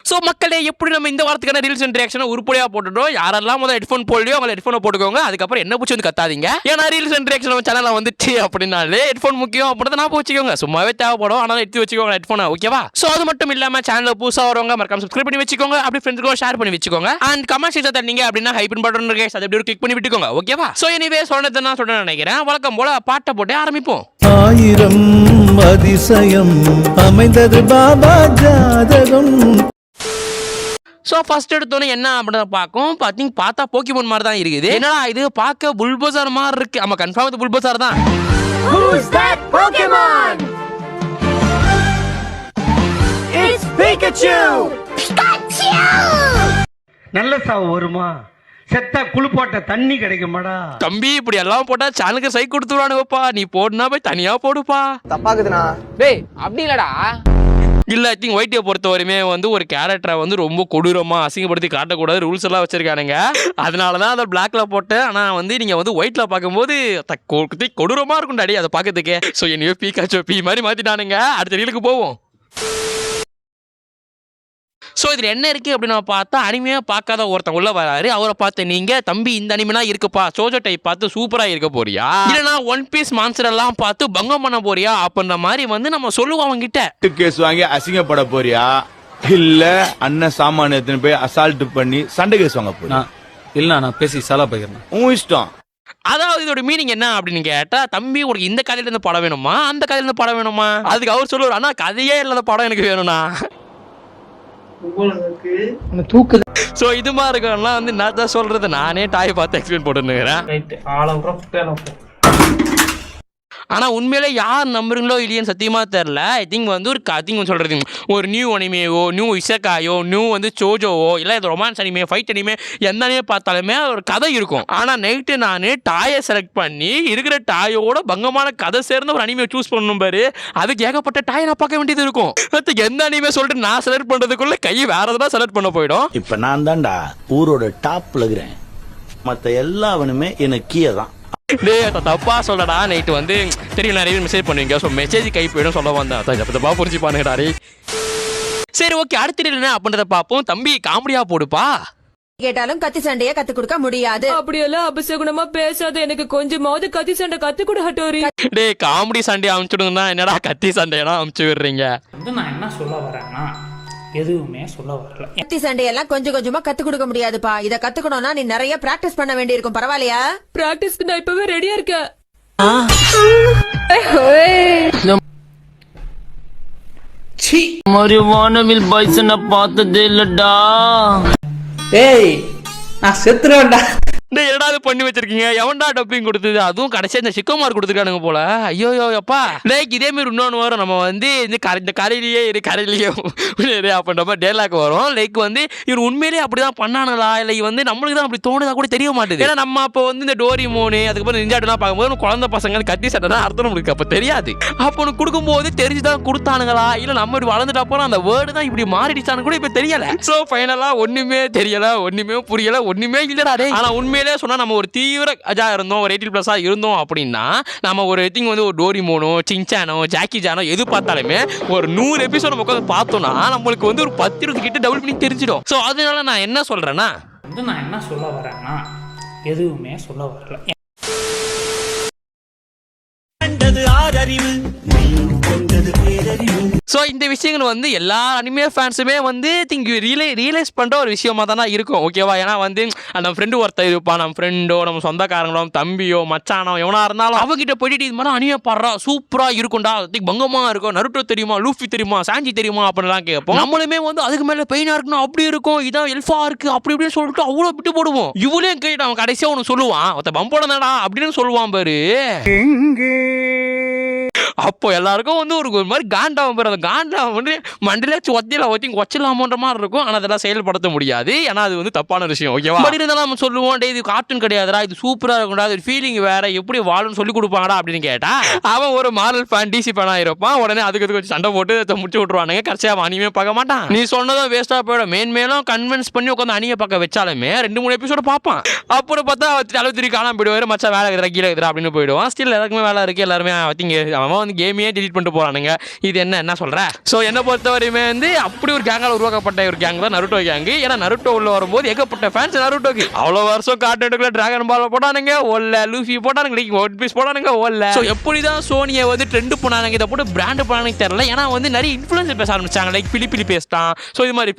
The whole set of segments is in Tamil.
ஸோ மக்களே எப்படி நம்ம இந்த வாரத்துக்கான ரீல்ஸ் அண்ட் ரியாக்ஷனை உருப்படியாக போட்டுட்டோம். யாரெல்லாம் முதல்ல ஹெட்ஃபோன் போடலையோ அவங்க ஹெட்ஃபோனை போட்டுக்கோங்க. அதுக்கப்புறம் என்ன பிடிச்சி வந்து கத்தாதீங்க. ஏன்னா ரீல்ஸ் அண்ட் ரியாக்ஷன் சேனலில் வந்துச்சு அப்படின்னாலே ஹெட்ஃபோன் முக்கியம் அப்படின்னு நான் வச்சுக்கோங்க. சும்மாவே தேவைப்படும், ஆனால் எடுத்து வச்சுக்கோங்க ஹெட்ஃபோனை. ஓகேவா? ஸோ அது மட்டும் இல்லாமல் சேனலில் புதுசாக வரவங்க மறக்காம சப்ஸ்கிரைப் பண்ணி வச்சுக்கோங்க. அப்படி ஃப்ரெண்ட்ஸ்க்கும் ஷேர் பண்ணி வச்சுக்கோங்க. அண்ட் கமெண்ட் செக்ஷன் தந்தீங்க அப்படின்னா ஹைப்பின் பட்டன் இருக்கு, அதை எப்படி கிளிக் பண்ணி விட்டுக்கோங்க. ஓகேவா? ஸோ எனிவே சொன்னது நான் சொல்ல நினைக்கிறேன். வழக்கம் போல பாட்டை போட்டு ஆரம்பிப்போம். ஆயிரம் அதிசயம் அமைந்தது பாபா ஜாதகம். ஸோ ஃபர்ஸ்ட் எடுத்தோன்னே என்ன அப்படின்னு பார்த்தா போக்கிமோன் மாதிரி தான் இருக்குது. என்னடா இது பார்க்க புல்பசார் மாதிரி இருக்கு. ஆமா கன்ஃபார்ம் இது புல்பசார் தான். Who's that Pokemon? It's Pikachu! Pikachu! நல்ல சாவு வருமா? செத்தா குளிப்பாட்ட தண்ணி கிடைக்குமாடா? தம்பி இப்படி எல்லாம் போட்டா சேனலுக்கு சைக் கொடுத்துருவானுங்கப்பா. நீ போடுனா போய் தனியா போடுப்பா. தப்பாக்குதுண்ணா. டேய் அப்படி இல்லடா. இல்ல ஐ திங்க் ஒயிட்டை பொறுத்த வரையுமே ஒரு கேரக்டரை ரொம்ப கொடூரமா அசிங்கப்படுத்தி காட்டக்கூடாது ரூல்ஸ் எல்லாம் வச்சிருக்கானுங்க. அதனாலதான் அதை பிளாக்ல போட்டேன். ஆனா நீங்க ஒயிட்ல பார்க்கும்போது கொடூரமா இருக்கும் டாடி அதை பார்க்கறதுக்கே. ஸோ என்னையோ பீக்காச்சோ பீ மாதிரி மாத்திட்டானுங்க. அடுத்த ரீலுக்கு போவோம். ஸோ இதில் என்ன இருக்குது அப்படின்னு பார்த்தா அனிமையாக பார்க்காத ஒருத்தன் உள்ள வராரு. அவரை பார்த்து நீங்கள் தம்பி இந்த அனிமைனா இருக்குப்பா சோஜோ டைப் பார்த்து சூப்பராக இருக்க போறியா, இல்லைனா ஒன் பீஸ் மான்ஸ்டர் எல்லாம் பார்த்து பங்கம் பண்ண போறியா அப்படின்ற மாதிரி நம்ம சொல்லுவோம் அவங்கிட்ட. கேஸ் வாங்கி அசிங்கப்பட போறியா, இல்ல அண்ணன் சாமான எடுத்துன்னு போய் அசால்ட் பண்ணி சண்டை கேஸ் வாங்க போறியா? இல்ல நான் பேசி சாலா போயிடுறேன். உன் இஷ்டம். அதாவது இதோட மீனிங் என்ன அப்படின்னு கேட்டா, தம்பி உனக்கு இந்த கதையில இருந்து படம் வேணுமா அந்த கதையில இருந்து படம் வேணுமா? அதுக்கு அவர் சொல்லுவார், ஆனா கதையே இல்லாத படம் எனக்கு வேணும்னா. சோ இது மாதிரி இருக்கவங்கலாம் நான் தான் சொல்றது, நானே டாய் பார்த்து எக்ஸ்பிளைன் போட்டுருக்கிறேன். ஆனால் உண்மையிலே யார் நம்புறீங்களோ இல்லையன்னு சத்தியமாக தெரில. ஐ திங்க் ஒரு சொல்கிறது ஒரு நியூ அனிமேவோ நியூ இசக்காயோ நியூ சோஜோவோ இல்லை இது ரொமான்ஸ் அனிமே ஃபைட் அனிமே எந்த அனிமே பார்த்தாலுமே ஒரு கதை இருக்கும். ஆனால் நைட்டு நான் டாயை செலக்ட் பண்ணி இருக்கிற டாயோட பங்கமான கதை சேர்ந்து ஒரு அனிமே சூஸ் பண்ணணும் பாரு. அதுக்கு ஏகப்பட்ட டாயை நான் பார்க்க வேண்டியது இருக்கும். எந்த அனிமே சொல்லிட்டு நான் செலக்ட் பண்ணுறதுக்குள்ள கை வேற எதாவது செலக்ட் பண்ண போயிடும். இப்போ நான் தான்டா ஊரோட டாப்ல இருக்கிறேன், மற்ற எல்லாவனுமே எனக்கு கீழே தான். தப்பா சொல்லடா. நைட்டு தெரியும் நிறைய மெசேஜ் பண்ணுவீங்க. ஸோ மெசேஜ் கை போயிடும் சொல்ல வந்தேன். தப்பா புரிஞ்சுப்பானுங்கடாரி. சரி ஓகே, அடுத்த என்ன அப்படின்றத பார்ப்போம். தம்பி காமெடியா போடுப்பா. கேட்டாலும் கத்தி சண்டைய கத்து கொடுக்க முடியாது. அப்படியெல்லாம் அபசகுணமா பேசாத. எனக்கு கொஞ்சமாவது கத்தி சண்டை கத்து கொடு ஹட்டோரி. டே காமெடி சண்டை அமுச்சுடுங்கன்னா என்னடா கத்தி சண்டையெல்லாம் அமுச்சு விடுறீங்க? நான் என்ன சொல்ல வரேன்னா எதுவுமே சொல்ல வரல. கத்தி சண்டையெல்லாம் கொஞ்சம் கொஞ்சமா கத்து கொடுக்க முடியாதுப்பா. இத கத்துக்கணும்னா நீ நிறைய பிராக்டிஸ் பண்ண வேண்டி இருக்கும். பரவாயில்லையா? பிராக்டிஸ்க்கு நான் இப்பவே ரெடியா இருக்கேன். மரிவானவில் பைசனை பார்த்ததே இல்லடா. டேய் நான் செத்துறேன்டா. என்னடா பண்ணி வச்சிருக்கீங்க? எவன்டா டப்பிங் கொடுத்தது? அதுவும் கடைசியா இந்த சிக்கோமார் கொடுத்துருக்கானுங்க போல. ஐயோ அப்பா லைக் இதே மாதிரி இன்னொன்று வரும். நம்ம இந்த கரையிலேயே அப்படின்ற மாதிரி டேலாக் வரும். லைக் இவர் உண்மையிலேயே அப்படிதான் பண்ணானுங்களா இல்லை நம்மளுக்கு தான் அப்படி தோணுதா கூட தெரிய மாட்டேது. ஏன்னா நம்ம அப்போ இந்த டோரிமோனு அதுக்கப்புறம் நிஞ்சாட்டெல்லாம் பார்க்கும்போது குழந்தை பசங்க கத்தி சட்டை அர்த்தம் நம்மளுக்கு அப்போ தெரியாது. அப்போ உனக்கு கொடுக்கும்போது தெரிஞ்சுதான் கொடுத்தானுங்களா இல்லை நம்ம இப்படி வளர்ந்துட்டு அப்புறம் அந்த வேர்டு தான் இப்படி மாறிடுச்சான்னு கூட இப்போ தெரியல. ஸோ ஃபைனலா ஒண்ணுமே தெரியல, ஒண்ணுமே புரியல, ஒண்ணுமே இல்லடா. ஆனா உண்மையிலே சொன்னா நம்ம ஒரு தீவிர அஜா இருந்தோம், ஒரு 18+ இருந்தோம் அப்படின்னா நம்ம ஒரு திங் ஒரு டோரிமோனோ சின்சானோ ஜாக்கி ஜானோ எது பார்த்தாலுமே ஒரு 100 எபிசோட் உட்காந்து பார்த்தோம்னா நம்மளுக்கு ஒரு 10-20 கிட்ட டபுள் பண்ணி தெரிஞ்சிடும். ஸோ அதனால நான் என்ன சொல்றேன்னா நான் என்ன சொல்ல வரேன்னா எதுவுமே சொல்ல வரல. ஸோ இந்த விஷயங்கள் எல்லா அனிமே ஃபேன்ஸுமே திங்க் ரியலைஸ் பண்ணுற ஒரு விஷயமா தானே இருக்கும். ஓகேவா? ஏன்னா நம்ம ஃப்ரெண்டு ஒருத்தர் இருப்பான், நம்ம ஃப்ரெண்டோ நம்ம சொந்தக்காரங்களோ தம்பியோ மச்சானோ எவனா இருந்தாலும் அவங்ககிட்ட போயிட்டு இது மாதிரி அனிமே பாடுறா சூப்பராக இருக்கும்டா, பங்கமாக இருக்கும், நருட்டோ தெரியுமா, லூஃபி தெரியுமா, சாஞ்சி தெரியுமா அப்படின்லாம் கேட்போம். நம்மளுமே அதுக்கு மேலே பெயினாக இருக்கணும், அப்படி இருக்கும், இதான் எல்ஃபா இருக்கு அப்படி இப்படின்னு சொல்லிட்டு அவ்வளோ விட்டு போடுவோம். இவளையும் கேட்டு அவன் கடைசியாக ஒன்று சொல்லுவான், ஒருத்த பம்போடா அப்படின்னு சொல்லுவான் பாரு. அப்போ எல்லாருக்கும் ஒரு மாதிரி காண்டாவும் பேர். அந்த காண்டாவும் மண்டில ஒச்சலாமன்ற மாதிரி இருக்கும். ஆனால் அதெல்லாம் செயல்படுத்த முடியாது. ஏன்னா அது தப்பான விஷயம். ஓகேவா? அப்படி இருந்தாலும் நம்ம சொல்லுவோம், டே இது கார்ட்டூன் கிடையாதுடா, இது சூப்பராக இருக்கும்டா, அது ஃபீலிங் வேற, எப்படி வாழும்னு சொல்லி கொடுப்பாங்கடா அப்படின்னு கேட்டா அவன் ஒரு மாரல் ஃபேன் டிசி ஃபேனாக இருப்பான். உடனே அதுக்கு கொஞ்சம் சண்டை போட்டு முடிச்சு விட்டுருவானுங்க. கடைசியாக அனிமே பார்க்க மாட்டான். நீ சொன்னதும் வேஸ்ட்டாக போயிடும். மேலும் கன்வின்ஸ் பண்ணி உட்காந்து அனியை பார்க்க வச்சாலுமே 2-3 எபிசோட பார்ப்பான். அப்புறம் பார்த்தா 23 காணாம போயிடுவாரு. மச்சா வேலை இருக்கிற கீழே இருக்கிறா அப்படின்னு போயிடுவான். ஸ்டில் எல்லாருக்குமே வேலை இருக்கு, எல்லாருமே அவன் வந்து கேமையே டெலிட் பண்ணிட்டு போறானுங்க. இது என்ன சொல்ற? ஸோ என்ன பொறுத்த வரையுமே வந்து அப்படி ஒரு கேங்கால் உருவாக்கப்பட்ட ஒரு கேங் தான் நருட்டோ கேங். ஏன்னா நருட்டோ உள்ள வரும்போது ஏகப்பட்ட ஃபேன்ஸ் நருட்டோக்கு. அவ்வளோ வருஷம் கார்ட்டூனுக்குள்ள டிராகன் பால் போட்டானுங்க, ஒல்ல லூஃபி போட்டானுங்க, ஒன் பீஸ் போட்டானுங்க, ஒல்ல. ஸோ எப்படிதான் சோனியை வந்து ட்ரெண்ட் பண்ணானுங்க, இதை போட்டு பிராண்ட் பண்ணானுங்க தெரியல. ஏன்னா வந்து நிறைய இன்ஃப்ளூயன்சர் பேச ஆரம்பிச்சாங்க. லைக் பிலிப்பிலி பேசிட்டான். ஸோ இது மாதிரி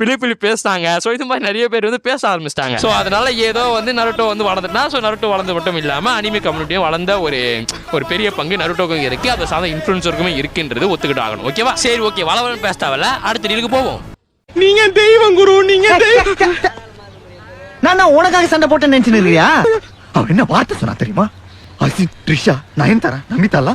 பிலிப்பிலி பேசிட்டாங்க. ஸோ இது மாதிரி நிறைய பேர் வந்து பேச ஆரம்பிச்சிட்டாங்க. ஸோ அதனால ஏதோ வந்து நருட்டோ வந்து வளர்ந்துட்டா. ஸோ நருட்டோ வளர்ந்து மட்டும் இல்லாமல் அனிமே கம்யூனிட்டியும் வளர்ந்த ஒரு பெரிய பங்கு நருட்டோக்கும் இருக்கு. அதை சார்ந்த இன்ஃப்ளூயன்சருக்குமே இருக்குன்றது ஒத்துக்கிட்டு ஆகணும். ஓகேவா? சரி, ஓகே, வளவலன்னு பேசிட்டாவல, அடுத்த டீலுக்கு போவோம். நீங்க தெய்வம் குரு, நீங்க நான் உனக்காக சண்டை போட்டு நினைச்சுனியா? அவன் என்ன வார்த்தை சொன்னா தெரியுமா? அசித், த்ரிஷா, நயன்தாரா, நமிதாலா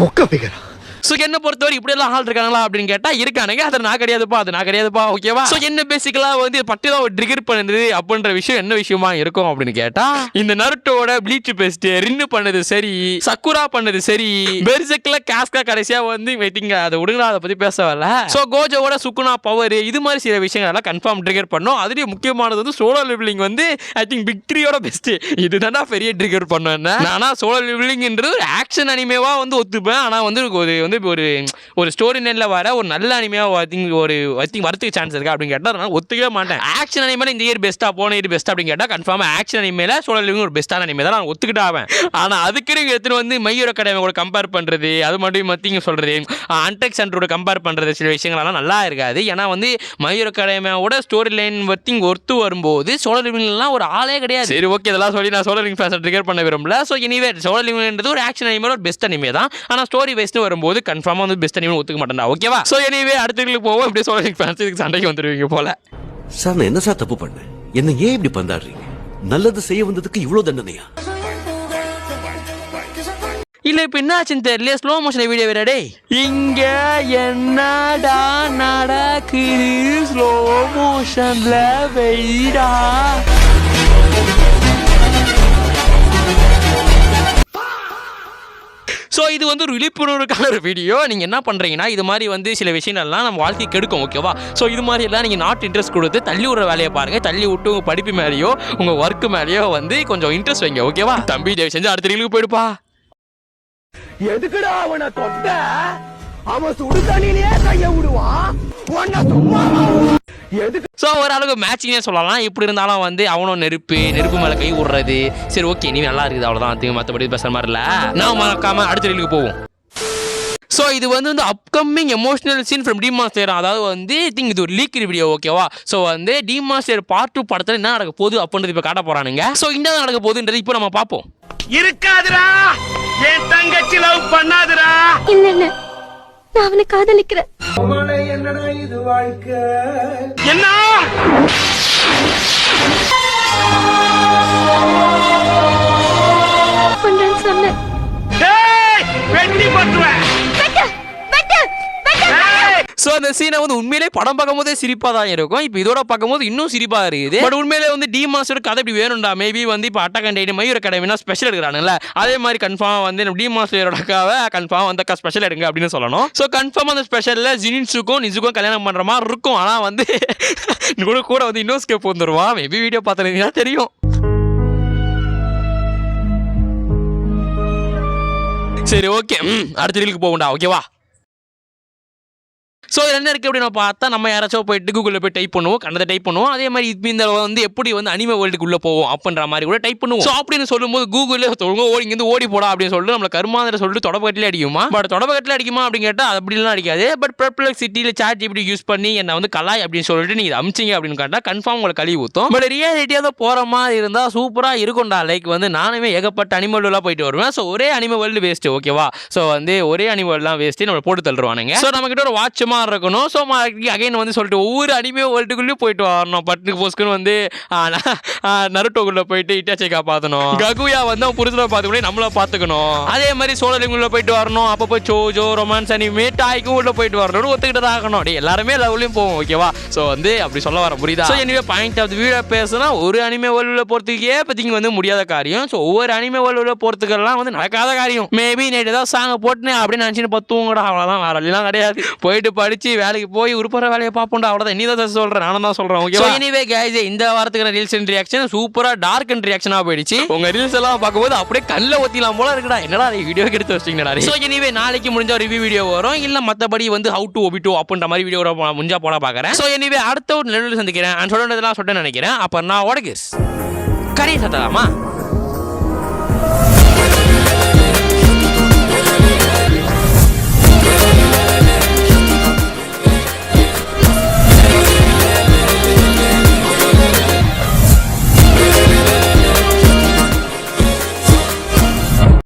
மொக்க பிகரா. ஸோ என்ன பொறுத்தவரை இப்படி எல்லாம் ஆள் இருக்காங்களா அப்படின்னு கேட்டா இருக்கானுங்க. அது நான் கிடையாதுப்பா. ஓகேவா? ஸோ என்ன பேசிக்கலா வந்து பட்டி தான் ட்ரிகர் பண்ணுது அப்படின்ற விஷயம் என்ன விஷயமா இருக்கும் அப்படின்னு கேட்டா, இந்த நருட்டோட ப்ளீச் பேஸ்ட் ரின்னு பண்ணது சரி, சக்குரா பண்ணது சரி, பெர்செக்ல காஸ்கா கடைசியா வந்து வெயிட்டிங், அதை விடுங்க, அதை பத்தி பேச வரல. ஸோ கோஜோட சுக்குனா பவர் இது மாதிரி சில விஷயங்கள் எல்லாம் கன்ஃபார்ம் ட்ரிகர் பண்ணோம். அதுலேயும் முக்கியமானது வந்து சோலோ லெவலிங் வந்து ஐ திங்க் பிக் 3யோட பெஸ்ட். இதுதான் பெரிய ட்ரிகர் பண்ணேன். ஆனா சோலோ லெவலிங்ன்றது ஒரு ஆக்ஷன் அனிமேவா வந்து ஒத்துப்பேன். ஆனா வந்து ஒரு ஸ்டோரி நெல்ல வர ஒரு நல்ல அனிமையா வரதுக்கு சான்ஸ் இருக்கா அப்படின்னு கேட்டா நான் ஒத்துக்கவே மாட்டேன். ஆக்ஷன் அனிமேல இந்த இயர் பெஸ்டா, போன இயர் பெஸ்ட் அப்படின்னு கேட்டா கன்ஃபார்ம் ஆக்ஷன் அனிமேல சோலோ லெவலிங் ஒரு பெஸ்டான அனிமே தான் நான் ஒத்துக்கிட்டாவேன். ஆனா அதுக்கு நீங்க எடுத்துட்டு வந்து மை ஹீரோ அகாடமியோட கம்பேர் பண்றது, அது மட்டும் மத்திங்க சொல்றது, அன்டெக் சென்டரோட கம்பேர் பண்றது, சில விஷயங்கள்லாம் நல்லா இருக்காது. ஏன்னா வந்து மை ஹீரோ அகாடமியோட ஸ்டோரி லைன் ஒர்த்து வரும்போது சோலோ லெவலிங்லாம் ஒரு ஆளே கிடையாது. சரி, ஓகே, இதெல்லாம் சொல்லி நான் சோலோ லெவலிங் ஃபேன்ஸ் ட்ரிகர் பண்ண விரும்பல. ஸோ எனிவே சோலோ லெவலிங்ன்றது ஒரு ஆக்ஷன் அனிமேல ஒரு பெஸ்ட் அனிமே தான். ஆனா ஸ்டோரி வைஸ்னு வரும்போது கன்ஃபார்மா வந்து பெஸ்ட் அனிமே ஒத்துக்க மாட்டேன்டா. ஓகேவா? சோ எனிவே அடுத்துக்கு போவோம். இப்படி சோலோ லெவலிங் ஃபேன்ஸ் இதுக்கு சண்டைக்கு வந்துருவீங்க போல. சார், நான் என்ன சார் தப்பு பண்ணேன்? என்ன ஏன் இப்படி பந்தாடுறீங்க? நல்லது செய்ய வந்ததுக்கு இவ்வளவு தண்டனையா? இல்ல இப்ப என்ன ஆச்சுன்னு தெரியல. ஸ்லோ மோஷன் வீடியோ வேறடே. இங்க என்னடா நடக்குது? ஸ்லோ மோஷன்ல வெயிடா. ஸோ இது வந்து ஒரு விழிப்புணர்வுக்கான ஒரு வீடியோ. நீங்கள் என்ன பண்ணுறீங்கன்னா, இது மாதிரி வந்து சில விஷயங்கள்லாம் நம்ம வாழ்க்கை கெடுக்கும். ஓகேவா? ஸோ இது மாதிரி எல்லாம் நீங்கள் நாட் இன்ட்ரெஸ்ட் கொடுத்து தள்ளி விடுற வேலையை பாருங்கள். தள்ளி விட்டு உங்கள் படிப்பு மேலேயோ உங்கள் ஒர்க்கு மேலேயோ வந்து கொஞ்சம் இன்ட்ரெஸ்ட் வைங்க. ஓகேவா? தம்பி தயவு செஞ்சு அடுத்த ரீலுக்கு போயிடுப்பா. எதுக்குடா அவனை தொட்ட? அவன் சுடு தண்ணியிலே கைய விடுவான். ஸோ ஓரளவுக்கு மேட்சிங்கே சொல்லலாம். இப்படி இருந்தாலும் வந்து அவனும் நெருப்பு மேலே கை விடுறது. சரி, ஓகே, நீ நல்லா இருக்குது, அவ்வளோதான். மற்றபடி பேசுகிற மாதிரி இல்லை. நான் மறக்காம அடுத்த ரீலுக்கு போவோம். ஸோ இது வந்து upcoming emotional scene from Demon Slayer. அதாவது வந்து திங்க் இது ஒரு லீக் வீடியோ. ஓகேவா? ஸோ வந்து டீமான் ஸ்லேயர் பார்ட் 2 படத்தில் என்ன நடக்க போகுது அப்படின்றது இப்போ காட்ட போறானுங்க. ஸோ என்ன நடக்க போகுதுன்றது இப்போ நம்ம பார்ப்போம். இருக்காதுடா, என் தங்கச்சி லவ் பண்ணாதுடா. இல்ல நான் அவனை காதலிக்கிறேன். என்னடா இது வாழ்க்கை? என்ன சொன்னேன். வெட்டி பட்டுவேன். ஸோ அந்த சீனை வந்து உண்மையிலே படம் பார்க்கும்போதே சிரிப்பாக தான் இருக்கும். இப்போ இதோட பார்க்கும்போது இன்னும் சிரிப்பாக இருக்குது. பட் உண்மையிலே வந்து டி மாஸ்டர் கதை இப்படி வேணும்டா. மேபி வந்து இப்போ attack on titan my hero அகாடமினா ஸ்பெஷல் எடுக்கிறானுல்ல, அதே மாதிரி கன்ஃபார்ம் வந்து டி மாஸ்டரோட அக்காவை கன்ஃபார்ம் வந்து ஸ்பெஷல் எடுங்க அப்படின்னு சொல்லணும். ஸோ கன்ஃபார்ம் அந்த ஸ்பெஷலில் ஜினின்ஸுக்கும் நிஜுக்கும் கல்யாணம் பண்ணுற மாதிரி இருக்கும். ஆனால் வந்து கூட வந்து இன்னோஸ்கேப் வந்துடுவான். மேபி வீடியோ பார்த்துருந்தீங்கன்னா தெரியும். சரி, ஓகே, அடுத்த ரீலுக்கு போகும்டா. ஓகேவா? ஸோ என்ன இருக்குது அப்படின்னு பார்த்தா, நம்ம யாராச்சும் போயிட்டு கூகுளில் போய் டைப் பண்ணுவோம், கண்டதை டைப் பண்ணுவோம். அதே மாதிரி இந்த வந்து எப்படி வந்து அனிமே வேர்ல்டுக்குள்ளே போவோம் அப்படின்ற மாதிரி கூட டைப் பண்ணுவோம். ஸோ அப்படின்னு சொல்லும்போது கூகுளில் இங்கேருந்து ஓடி போடா அப்படின்னு சொல்லிட்டு நம்மளை கருமாந்திர சொல்லிட்டு தொடப்பக்கட்டிலே அடிக்குமா? பட் தொடப்பக்கட்டில் அடிக்குமா அப்படின்னு கேட்டால் அது அப்படிலாம் அடிக்காது. பட் பெர்ப்ளெக்சிட்டியில் சாட் ஜிபிடி யூஸ் பண்ணி என்னை வந்து கலாய் அப்படின்னு சொல்லிட்டு நீங்கள் அமிச்சிங்க அப்படின்னு கேட்டால் கன்ஃபார்ம் உங்களை கழுவி ஊற்றும். பட் ரியாலிட்டியாக தான் போகிற மாதிரி இருந்தால் சூப்பராக இருக்கும்டா. லைக் வந்து நானுமே ஏகப்பட்ட அனிமல்லாம் போயிட்டு வருவேன். ஸோ ஒரே அனிமே வேர்ல்டு வேஸ்ட்டு. ஓகேவா? ஸோ வந்து ஒரே அனிமல்லாம் வேஸ்ட்டு நம்மளை போட்டு தள்ளுவானுங்க. ஸோ நம்மகிட்ட ஒரு வாட்சமாக இருக்கணும். ஸோ அகைன் வந்து சொல்லிட்டு ஒவ்வொரு அனிமே வேர்ல்டுக்குள்ளேயும் போயிட்டு வரணும். பட்டுக்கு போஸ்க்குன்னு வந்து நருட்டோக்குள்ளே போயிட்டு இட்டாச்சை காப்பாற்றணும். ககுயா வந்து அவன் புரிசுல பார்த்துக்கூட நம்மள பார்த்துக்கணும். அதே மாதிரி சோழலிங்குள்ள போயிட்டு வரணும். அப்பப்போ சோஜோ ரொமான்ஸ் அனிமே டாய்க்கும் உள்ள போயிட்டு வரணும்னு ஒத்துக்கிட்டு ஆகணும். எல்லாருமே லவ்லையும் போவோம். ஓகேவா? ஸோ வந்து அப்படி சொல்ல வர புரியுதா? So anyway point of video பேசுனா ஒரு அனிமே வேர்ல்டுல போகிறதுக்கே பற்றிங்க வந்து முடியாத காரியம். ஸோ ஒவ்வொரு அனிமே வேர்ல்டுல போகிறதுக்கெல்லாம் வந்து நடக்காத காரியம். மேபி நைட்டு ஏதாவது சாங்கை போட்டுனே அப்படின்னு நினச்சின்னு பத்துவங்கடா, அவ்வளோதான், வேற வழியெல்லாம் கிடையாது. போயிட்டு படிச்சு வேலைக்கு போய் உருப்பற வேலையை பார்ப்போம்டா. அவ்வளவுதான். நீ தான் சொல்றேன், நானும் தான் சொல்றேன். ஓகே. எனிவே गाइस, இந்த வாரத்துக்கான ரீல்ஸ் அண்ட் ரியாக்ஷன் சூப்பரா டார்க் அண்ட் ரியாக்ஷனா போயிடுச்சு. உங்க ரீல்ஸ் எல்லாம் பார்க்கும்போது அப்படியே கல்ல ஒத்திலாம் போல இருக்குடா. என்னடா வீடியோ எடுத்து வச்சிட்டீங்கடா. சோ எனிவே நாளைக்கு முடிஞ்ச ரிவ்யூ வீடியோ வரும். இல்ல மத்தபடி வந்து ஹவ் டு ஒபிட்டோ அப்படின்ற மாதிரி வீடியோ முடிஞ்சா போட பாக்குறேன். சோ எனிவே அடுத்த ஒரு நிகழ்வில் சந்திக்கிறேன். சொல்றதெல்லாம் சொல்லிட்டு நினைக்கிறேன். அப்ப நான் ஓடகிஸ் கறி சத்தலாமா?